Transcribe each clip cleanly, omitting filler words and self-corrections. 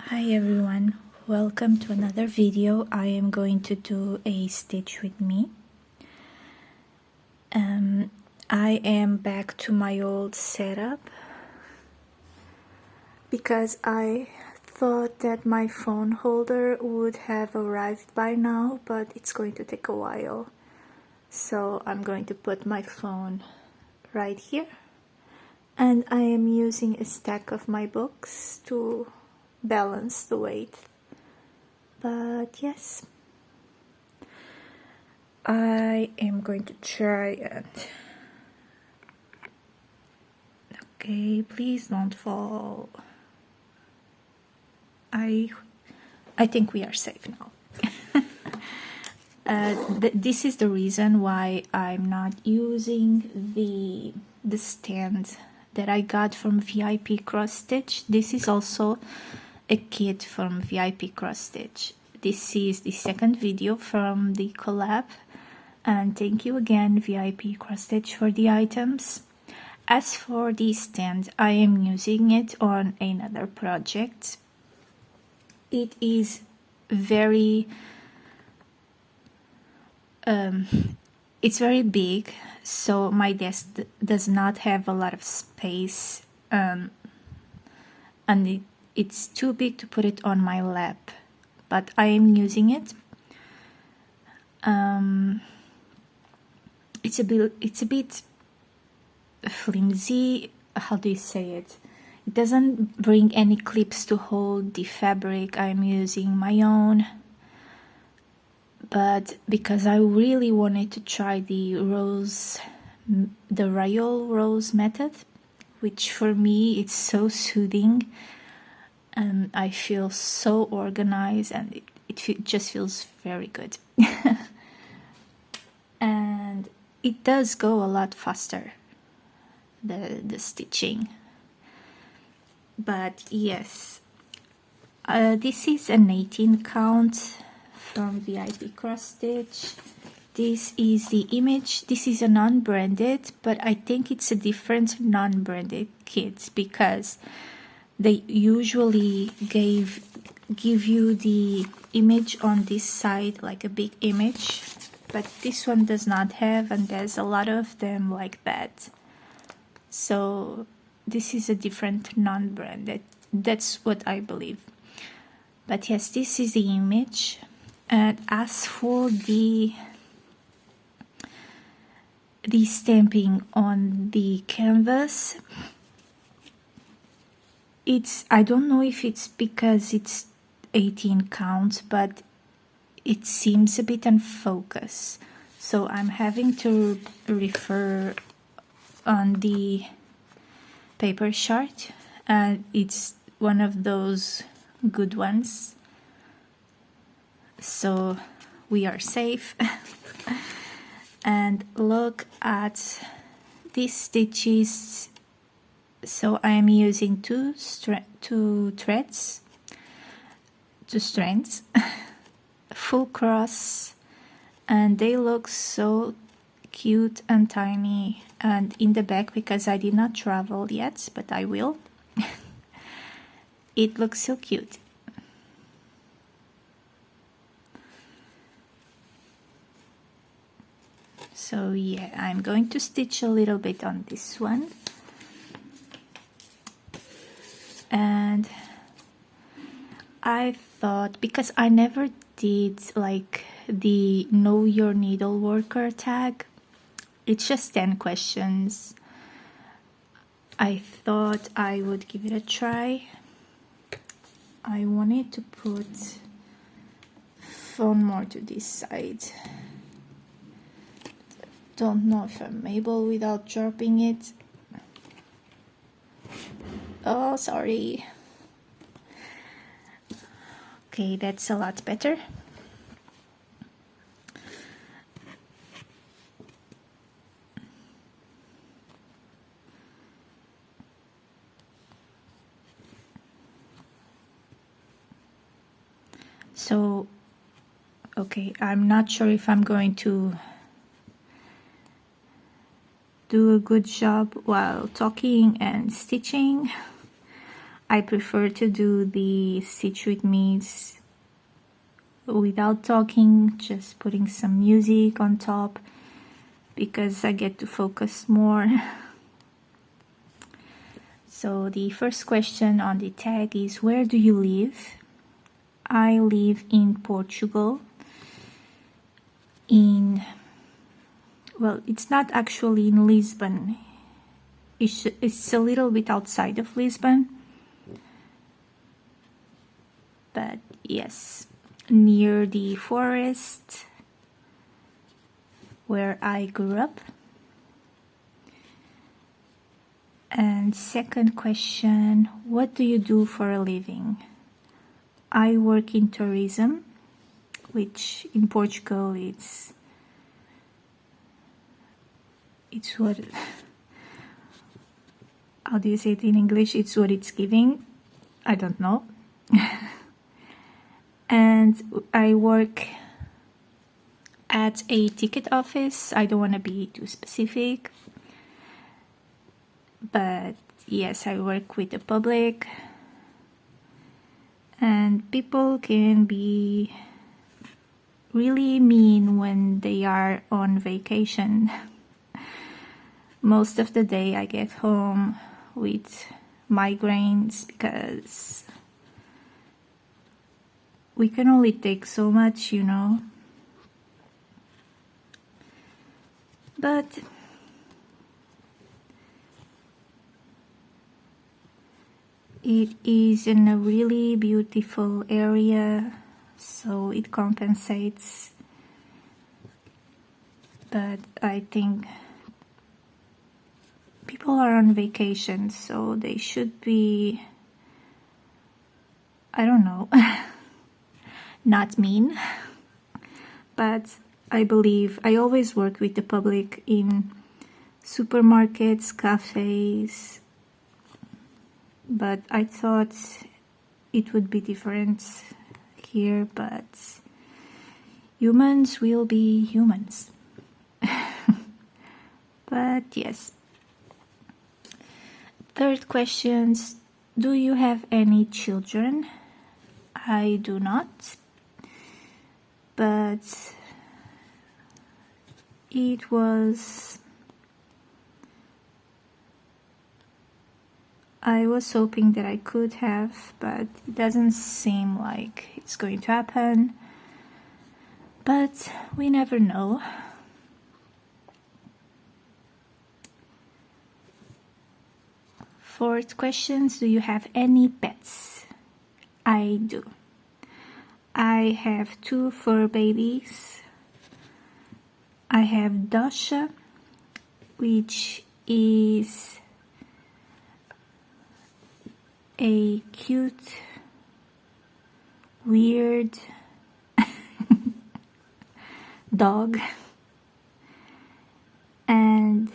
Hi everyone, welcome to another video. I am going to do a stitch with me. I am back to my old setup because I thought that my phone holder would have arrived by now, but it's going to take a while. So I'm going to put my phone right here, and I am using a stack of my books to balance the weight. But yes, I am going to try it. Okay, please don't fall. I think we are safe now. This is the reason why I'm not using the stand that I got from VipCrossStitch. This is also a kit from VipCrossStitch. This is the second video from the collab, and thank you again VipCrossStitch for the items. As for the stand, I am using it on another project. It is very it's very big, so my desk does not have a lot of space, and it's too big to put it on my lap, but I am using it. It's a bit flimsy. How do you say it? It doesn't bring any clips to hold the fabric. I'm using my own, but because I really wanted to try the Royal Rose method, which for me it's so soothing, and I feel so organized, and it just feels very good. And it does go a lot faster, the stitching. But yes, this is an 18 count from VipCrossStitch. This is the image. This is a non-branded, but I think it's a different non-branded kit because they usually give you the image on this side, like a big image, but this one does not have, and there's a lot of them like that. So this is a different non-branded. That's what I believe. But yes, this is the image. And as for the stamping on the canvas, I don't know if it's because it's 18 counts, but it seems a bit unfocused. So I'm having to refer on the paper chart, and it's one of those good ones. So we are safe. And look at these stitches. So I am using two strands, full cross, and they look so cute and tiny. And in the back, because I did not travel yet, but I will, it looks so cute. So yeah, I'm going to stitch a little bit on this one. And I thought, because I never did like the Know Your Needle Worker tag, it's just 10 questions. I thought I would give it a try. I wanted to put phone more to this side. Don't know if I'm able without dropping it. Oh, sorry. Okay, that's a lot better. So, okay, I'm not sure if I'm going to do a good job while talking and stitching. I prefer to do the stitch with me's without talking, just putting some music on top, because I get to focus more. So the first question on the tag is, where do you live? I live in Portugal. Well, it's not actually in Lisbon. It's a little bit outside of Lisbon. But yes, near the forest where I grew up. And second question, what do you do for a living? I work in tourism, which in Portugal it's what, how do you say it in English? It's what it's giving. I don't know. And I work at a ticket office. I don't want to be too specific, but yes, I work with the public, and people can be really mean when they are on vacation. Most of the day I get home with migraines because we can only take so much, you know. But it is in a really beautiful area, so it compensates. But I think people are on vacation, so they should be, I don't know, not mean. But I believe I always work with the public in supermarkets, cafes, but I thought it would be different here, but humans will be humans. But yes. Third question, do you have any children? I do not, but it was, I was hoping that I could have, but it doesn't seem like it's going to happen. But we never know. Fourth question, do you have any pets? I do. I have 2 fur babies. I have Dasha, which is a cute, weird dog, and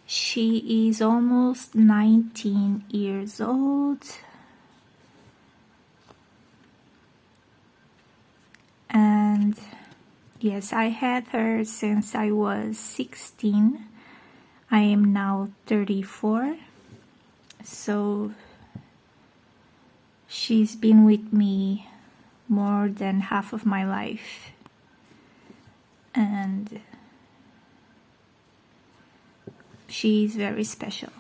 she is almost 19 years old, and yes, I had her since I was 16. I am now 34, so she's been with me more than half of my life, and she's very special.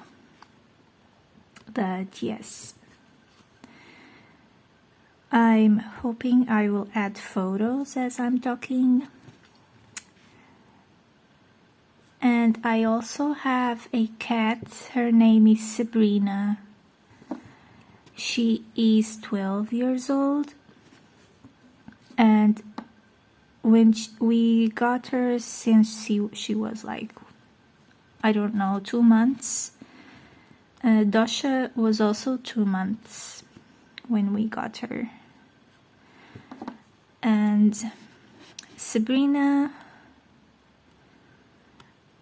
But yes, I'm hoping I will add photos as I'm talking. And I also have a cat. Her name is Sabrina. She is 12 years old, and when we got her, since she was like, I don't know, 2 months. Dasha was also 2 months when we got her. And Sabrina,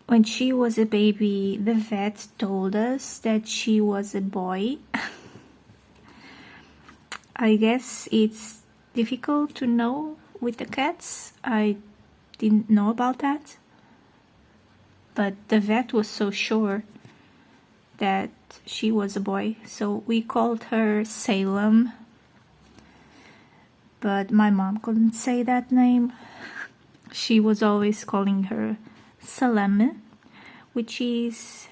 when she was a baby, the vet told us that she was a boy. I guess it's difficult to know with the cats. I didn't know about that. But the vet was so sure that she was a boy, so we called her Salem, but my mom couldn't say that name. She was always calling her Salem, which is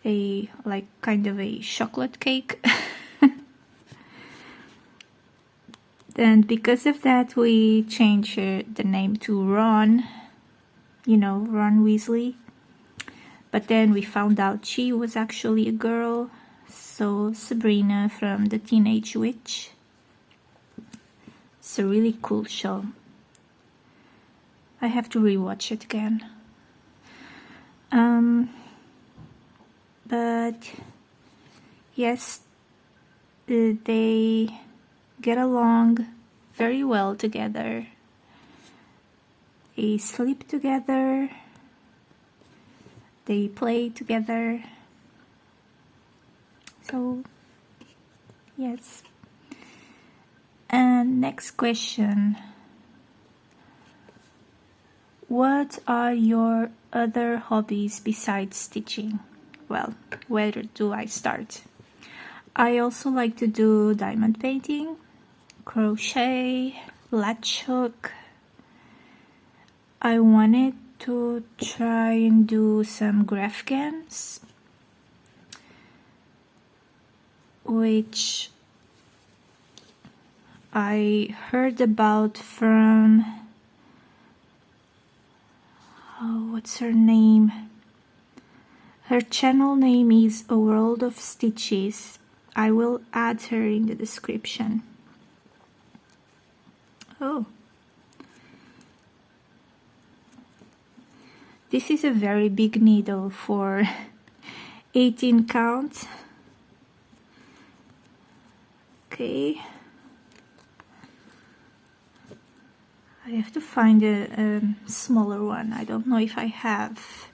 a like kind of a chocolate cake. And because of that, we changed the name to Ron, you know, Ron Weasley. But then we found out she was actually a girl, so Sabrina from the Teenage Witch. It's a really cool show. I have to rewatch it again. But yes, they get along very well together. They sleep together. They play together. So, yes. And next question. What are your other hobbies besides stitching? Well, where do I start? I also like to do diamond painting, crochet, latch hook. I wanted to try and do some graphgans, which I heard about from, oh, what's her name? Her channel name is A World of Stitches. I will add her in the description. Oh. This is a very big needle for 18 count. Okay. I have to find a smaller one. I don't know if I have.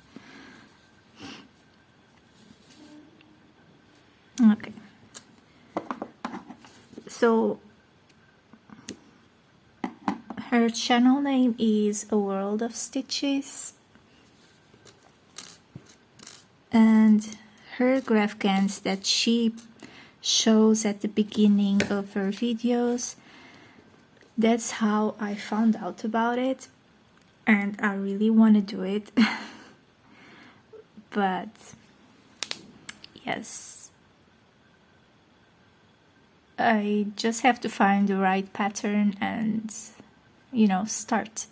Okay. So her channel name is A World of Stitches. And her graphgans that she shows at the beginning of her videos, that's how I found out about it, and I really want to do it. But yes, I just have to find the right pattern and, you know, start.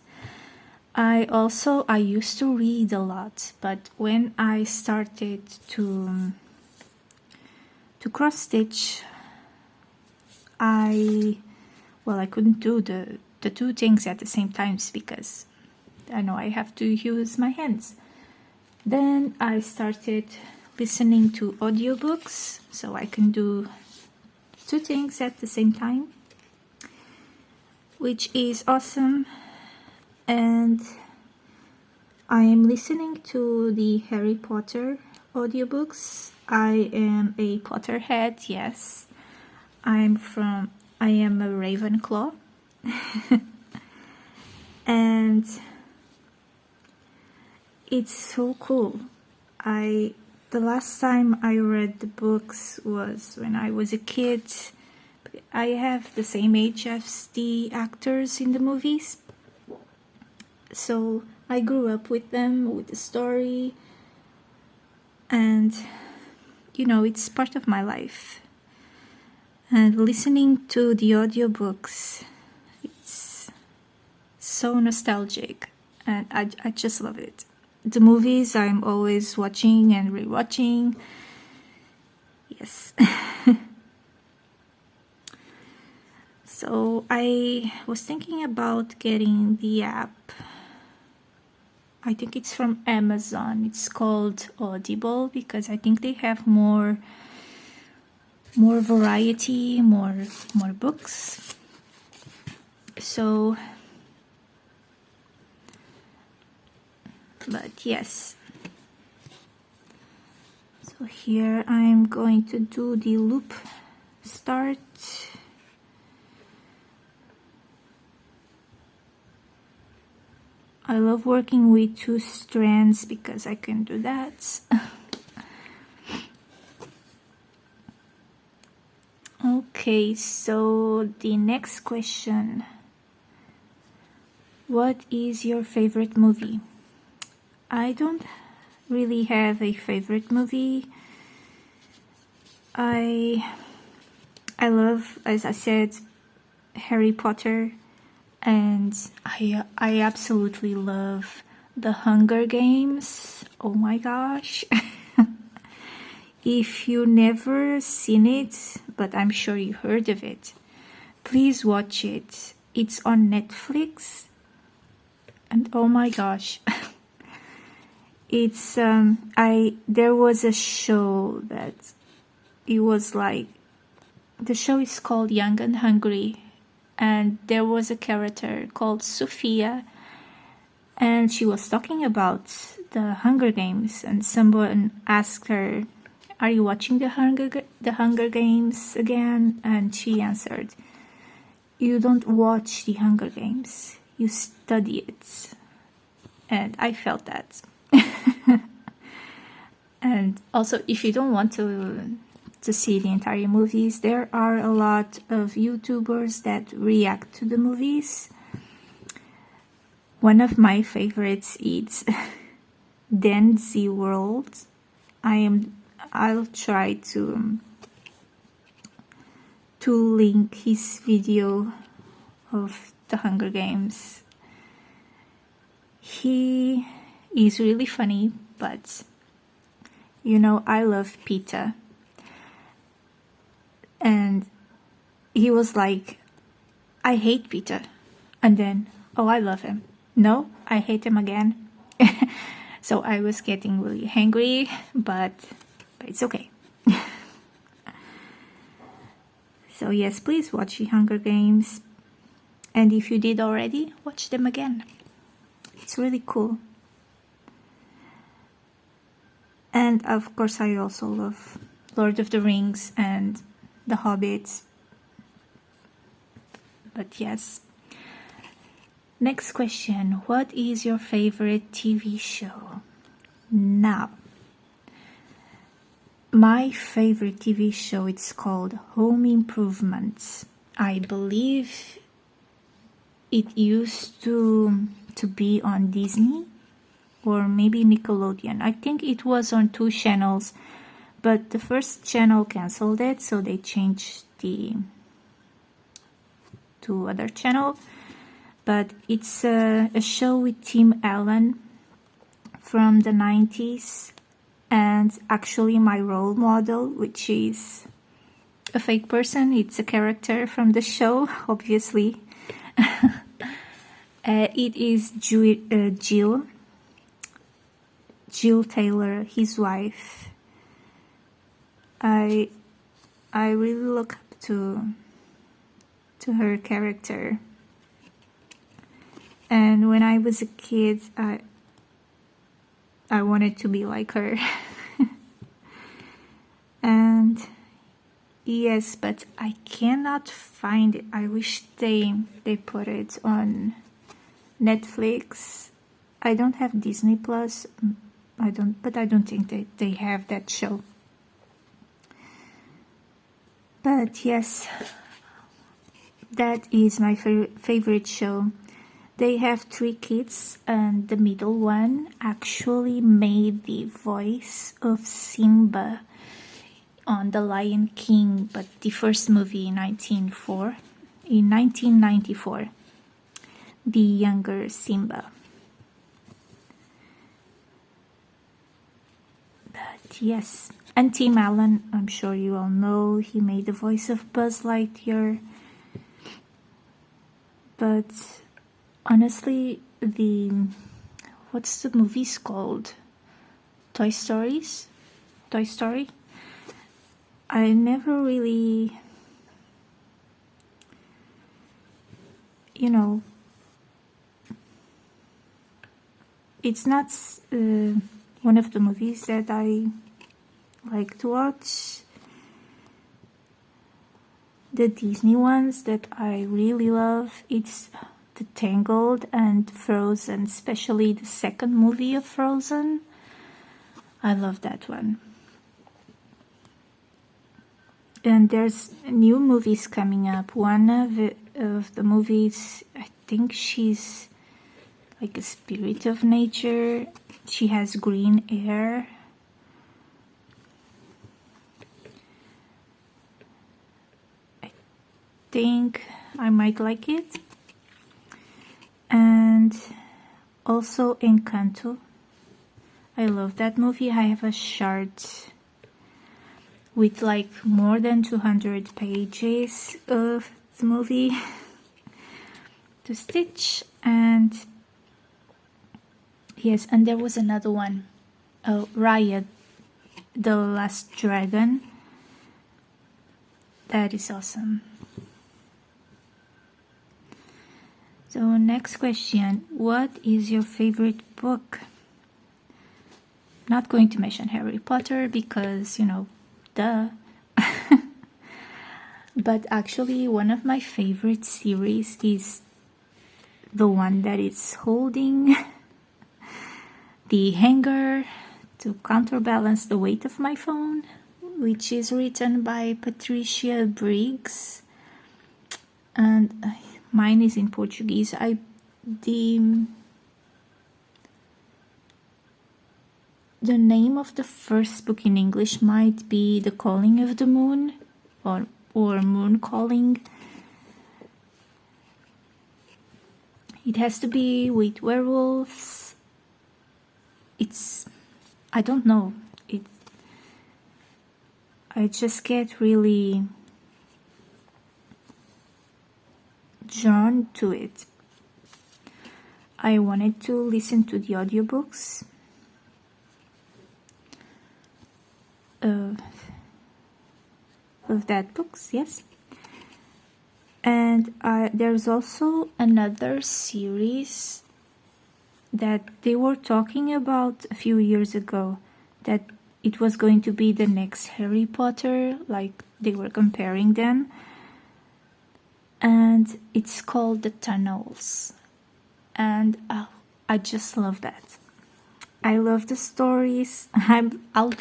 I used to read a lot, but when I started to cross stitch, I couldn't do the two things at the same time because I know I have to use my hands. Then I started listening to audiobooks, so I can do two things at the same time, which is awesome. And I am listening to the Harry Potter audiobooks. I am a Potterhead, yes. I am a Ravenclaw. And it's so cool. The last time I read the books was when I was a kid. I have the same age as the actors in the movies. So I grew up with them, with the story, and you know, it's part of my life. And listening to the audiobooks, it's so nostalgic, and I just love it. The movies I'm always watching and rewatching. Yes. So I was thinking about getting the app. I think it's from Amazon. It's called Audible because I think they have more variety, more books. So, but yes. So here I'm going to do the loop start. I love working with two strands because I can do that. Okay, so the next question. What is your favorite movie? I don't really have a favorite movie. I love, as I said, Harry Potter, and I absolutely love The Hunger Games. Oh my gosh. If you never seen it, but I'm sure you heard of it, please watch it. It's on Netflix, and oh my gosh. It's there was a show that it was like, the show is called Young and Hungry, and there was a character called Sophia, and she was talking about the Hunger Games, and someone asked her, "Are you watching the Hunger Games again?" And she answered, "You don't watch the Hunger Games, you study it." And I felt that. And also, if you don't want to see the entire movies, there are a lot of YouTubers that react to the movies. One of my favorites is Dan Z World. I'll try to link his video of the Hunger Games. He is really funny, but you know, I love pita. And he was like, "I hate pita." And then, "Oh, I love him." "No, I hate him again." So I was getting really angry, but it's okay. So yes, please watch the Hunger Games. And if you did already, watch them again. It's really cool. And of course, I also love Lord of the Rings and The Hobbit. But yes. Next question. What is your favorite TV show? Now, my favorite TV show, it's called Home Improvement. I believe it used to be on Disney or maybe Nickelodeon. I think it was on 2 channels, but the first channel canceled it, so they changed to other channel. But it's a show with Tim Allen from the 90s, and actually my role model, which is a fake person. It's a character from the show, obviously. It is Jill Taylor, his wife. I really look up to her character. And when I was a kid, I wanted to be like her. And yes, but I cannot find it. I wish they put it on Netflix. I don't have Disney Plus. But I don't think they have that show. But yes, that is my favorite show. They have 3 kids, and the middle one actually made the voice of Simba on The Lion King, but the first movie in 1994, the younger Simba. But yes, and Tim Allen, I'm sure you all know, he made the voice of Buzz Lightyear. But honestly, what's the movies called? Toy Story? I never really, it's not one of the movies that I like to watch. The Disney ones that I really love, it's the Tangled and Frozen, especially the second movie of Frozen. I love that one. And there's new movies coming up. One of the movies, I think she's like a spirit of nature. She has green hair. I think I might like it. And also Encanto. I love that movie. I have a chart with like more than 200 pages of the movie to stitch. And yes, and there was another one, Raya the Last Dragon. That is awesome. So next question, what is your favorite book? Not going to mention Harry Potter because, you know, duh. But actually one of my favorite series is the one that is holding the hanger to counterbalance the weight of my phone, which is written by Patricia Briggs, and mine is in Portuguese. The name of the first book in English might be The Calling of the Moon, or Moon Calling. It has to be with werewolves. I don't know. I just get really drawn to it. I wanted to listen to the audiobooks of that books, yes. And there's also another series that they were talking about a few years ago, that it was going to be the next Harry Potter, like they were comparing them. And it's called The Tunnels. And I just love that. I love the stories. I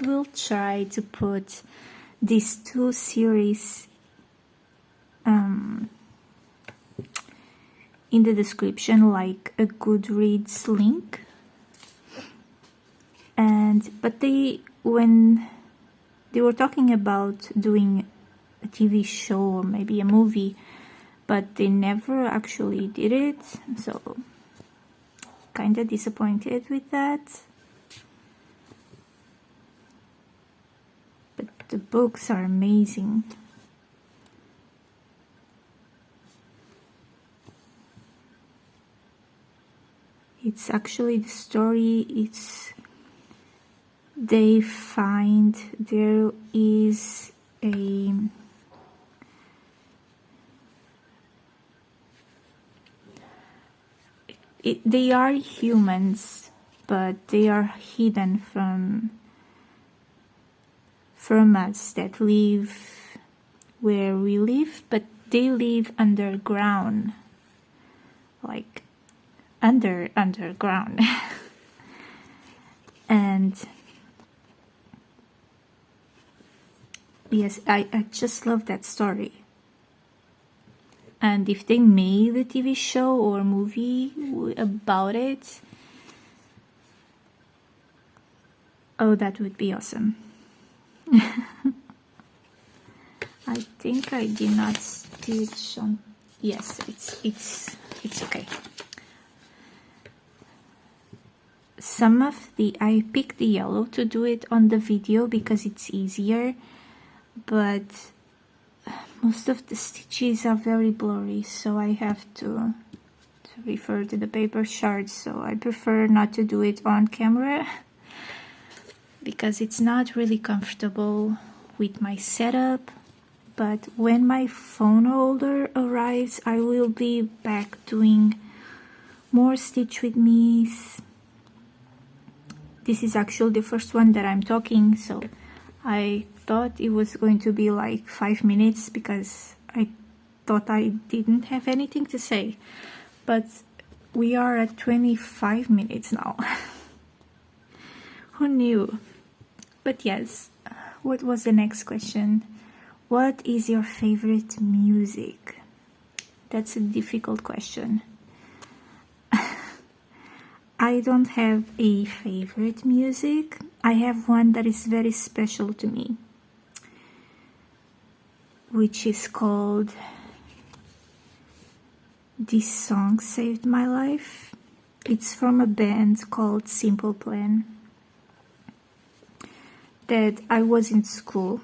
will try to put these two series in the description, like a Goodreads link. But when they were talking about doing a TV show or maybe a movie, but they never actually did it, so kind of disappointed with that. But the books are amazing. It's actually the story, they find there is they are humans, but they are hidden from us that live where we live, but they live underground, like underground. And yes, I just love that story. And if they made a TV show or movie about it, oh, that would be awesome. I think I did not stitch on. Yes, it's okay. I picked the yellow to do it on the video because it's easier, but most of the stitches are very blurry, so I have to refer to the paper chart. So I prefer not to do it on camera because it's not really comfortable with my setup. But when my phone holder arrives, I will be back doing more Stitch with Me's. This is actually the first one that I'm talking, so I thought it was going to be like 5 minutes because I thought I didn't have anything to say, but we are at 25 minutes now. Who knew? But yes, what was the next question? What is your favorite music? That's a difficult question. I don't have a favorite music. I have one that is very special to me, which is called This Song Saved My Life. It's from a band called Simple Plan that I was in school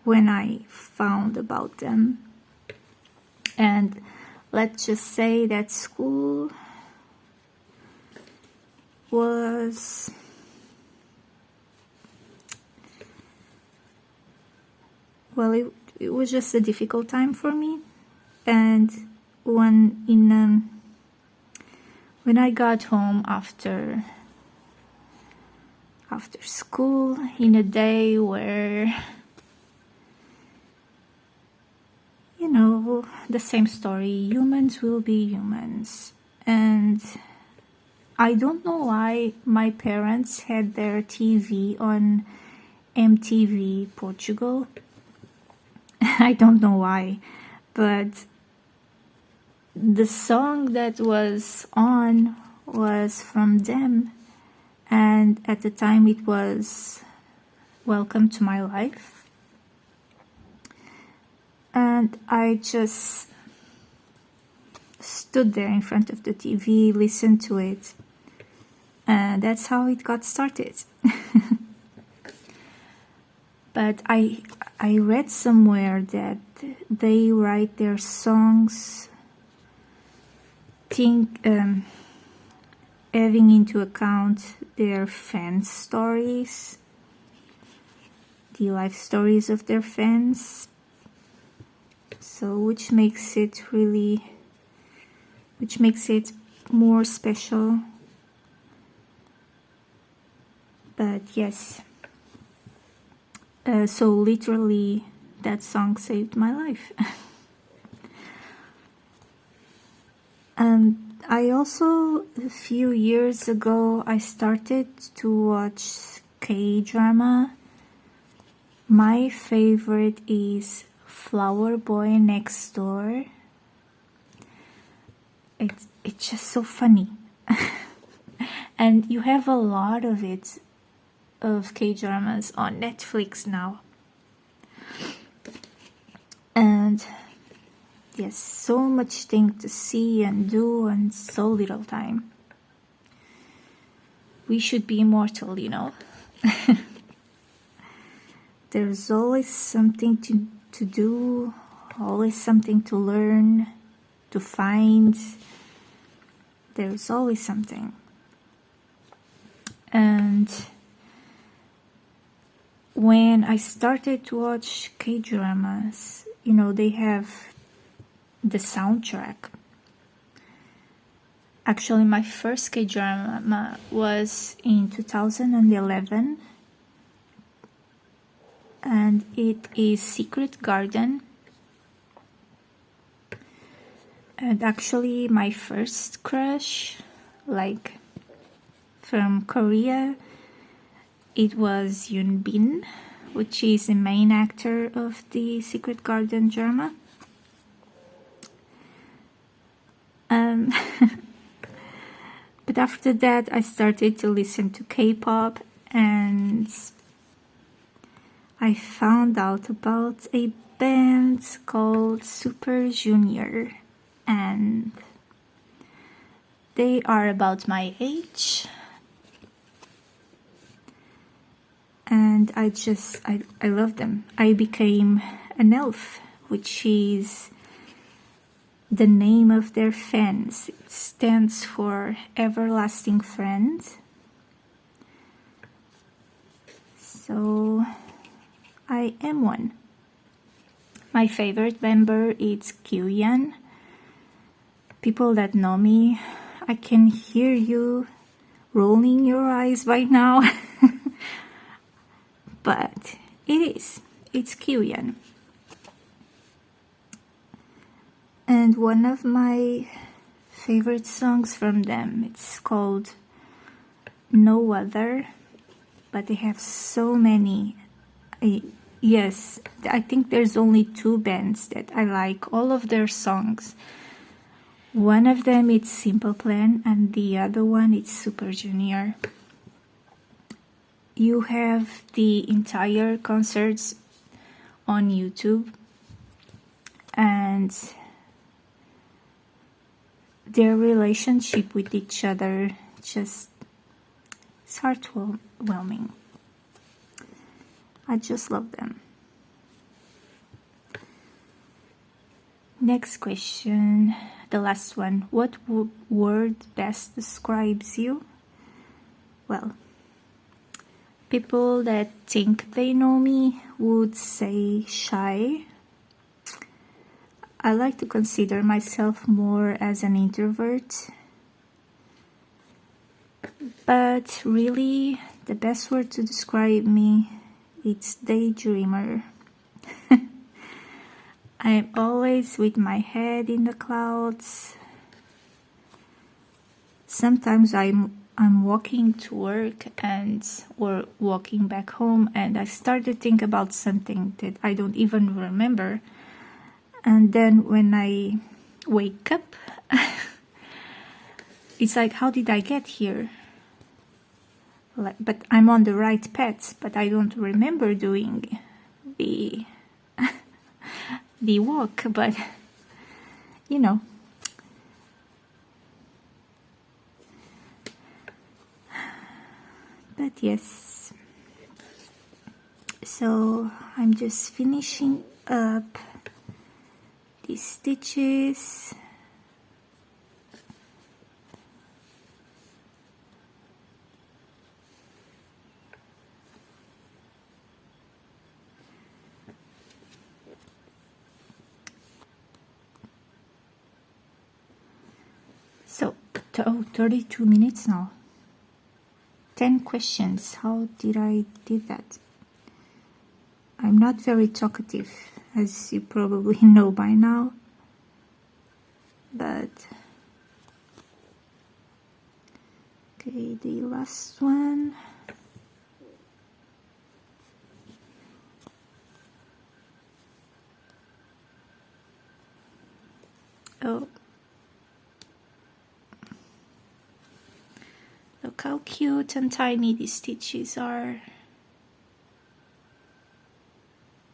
when I found about them. And let's just say that school was well, it was just a difficult time for me. And when I got home after school, in a day where, you know, the same story, humans will be humans. And I don't know why my parents had their TV on MTV Portugal. I don't know why, but the song that was on was from them, and at the time it was Welcome to My Life. And I just stood there in front of the TV, listened to it, and that's how it got started. But I read somewhere that they write their songs having into account their fans' stories, the life stories of their fans. So which makes it more special. But yes, so literally that song saved my life. I also, a few years ago, I started to watch K-drama. My favorite is Flower Boy Next Door. It's just so funny. And you have a lot of it, of K-dramas on Netflix now. And yes, so much thing to see and do and so little time. We should be immortal, you know. There's always something to do, always something to learn, to find. There's always something. And when I started to watch K-dramas, you know, they have the soundtrack. Actually, my first K-drama was in 2011, and it is Secret Garden. And actually, my first crush, like from Korea, it was Yoon Bin, which is the main actor of the Secret Garden drama. But after that, I started to listen to K-pop, and I found out about a band called Super Junior, and they are about my age. And I love them. I became an elf, which is the name of their fans. It stands for Everlasting Friend. So I am one. My favorite member is Kyuhyun. People that know me, I can hear you rolling your eyes by now. But it's Kyuhyun. And one of my favorite songs from them, it's called No Other, but they have so many. Yes, I think there's only 2 bands that I like all of their songs. One of them is Simple Plan and the other one is Super Junior. You have the entire concerts on YouTube, and their relationship with each other just is heartwarming. I just love them. Next question, the last one. What word best describes you? Well, people that think they know me would say shy. I like to consider myself more as an introvert. But really, the best word to describe me, it's daydreamer. I am always with my head in the clouds. Sometimes I'm walking to work or walking back home, and I start to think about something that I don't even remember. And then when I wake up, it's like, how did I get here? But I'm on the right path, but I don't remember doing the the walk, but you know. But yes, so I'm just finishing up these stitches. So, 32 minutes now. 10 questions. How did I do that? I'm not very talkative, as you probably know by now. But, okay, the last one. Oh. Look how cute and tiny these stitches are.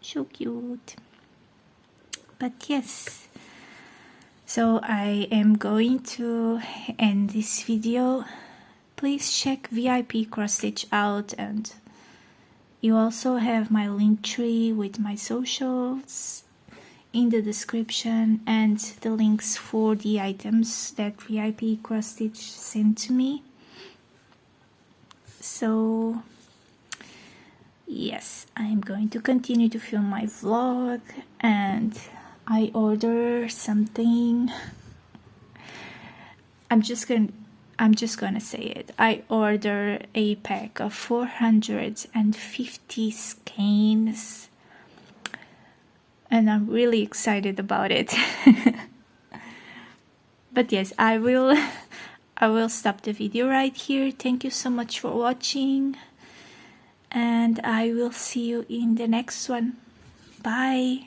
So cute. But yes, so I am going to end this video. Please check VipCrossStitch out, and you also have my link tree with my socials in the description and the links for the items that VipCrossStitch sent to me. So yes, I'm going to continue to film my vlog, and I order something. I'm just gonna say it. I order a pack of 450 skeins, and I'm really excited about it. But yes, I will stop the video right here. Thank you so much for watching, and I will see you in the next one. Bye.